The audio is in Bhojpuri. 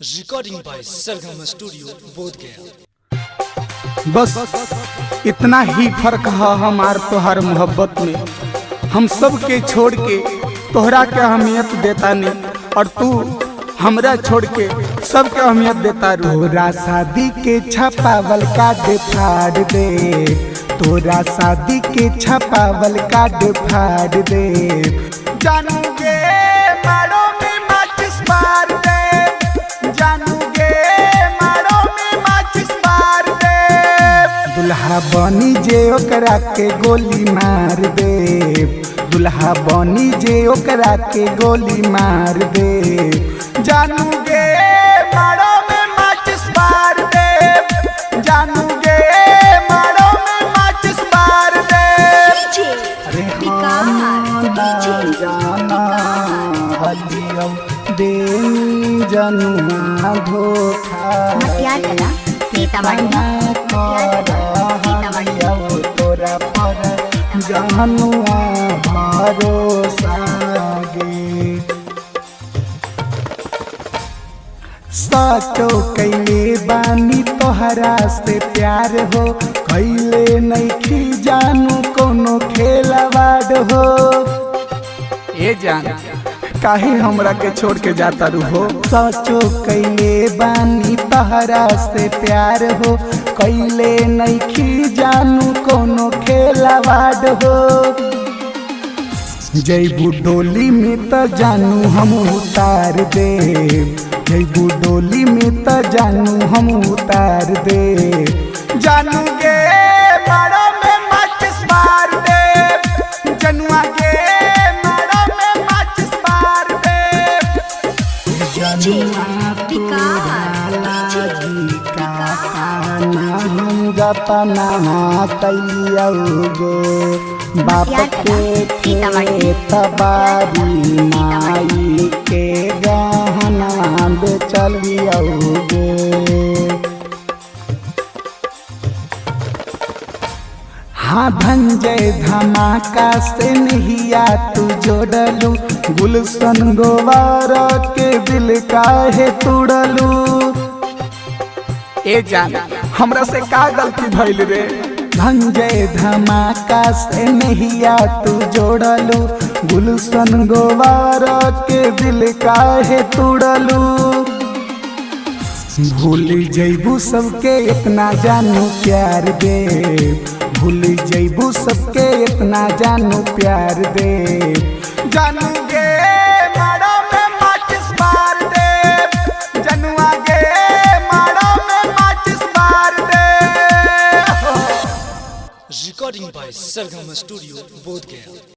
Recording by Sargam studio Bodhgaya. बस इतना ही फर्क है हमार तोहार मोहब्बत में। हम सब के छोड़ के तोहरा के अहमियत देता नहीं और तू हमरा छोड़ के सब के अहमियत देता। तोरा शादी के छपावल कार्ड फाड़ दे, तोरा शादी के छपावल कार्ड फाड़ दे। जानूगे मारो में माचिस मार दे, जानूगे मारो में माचिस मार दे। दुल्हा बनी जे ओकरा के गोली मार दे, दुल्हा बनी जे ओकरा के गोली मार दे। जानूगे मारो में माचिस मार दे, जानूगे मारो में माचिस मार दे। अरे जाना हलियो दे जनुआ धोखा तोरा पर जनुआ भरोसा गे। साचो कैले बानी तोहरा से प्यार हो, कैले नहीं जानू कोनो खेलवाड़ हो। ए जान काहे हमरा के छोड़ के जाता रू हो। साचो कैले बानी तोहरा से प्यार हो, कैले नहीं जानू कोनो खेलवाड़ हो। जैबू डोली में तो जानू हम उतार दे, जैबू डोली में तो जानू हम उतार दे। जानूगे मारो में माचिस मार दे, जनुआ के मारो में माचिस मार दे। जनुआ तोरा लागी का काना हम जतना कैलियोगे। बाप के खेत बारी माई के गहना बेचलियोगे। हाँ धंजय धमाका से नहिया तू जोड़लू, गुलशन गोवारा के दिल काहे तोड़लू। ए जान हमरा से का गलती भइल रे। धंजय धमाका से नहिया तू जोड़लू, गुलशन गोवारा के दिल काहे तोड़लू। भूल जैबू सबके इतना जानू प्यार दे, भूल जैबू सबके इतना जानू प्यार दे। जानूगे मारो में माचिस मार दे, जनुआ गे मारो में माचिस मार दे। Recording by Sargam studio Bodhgaya.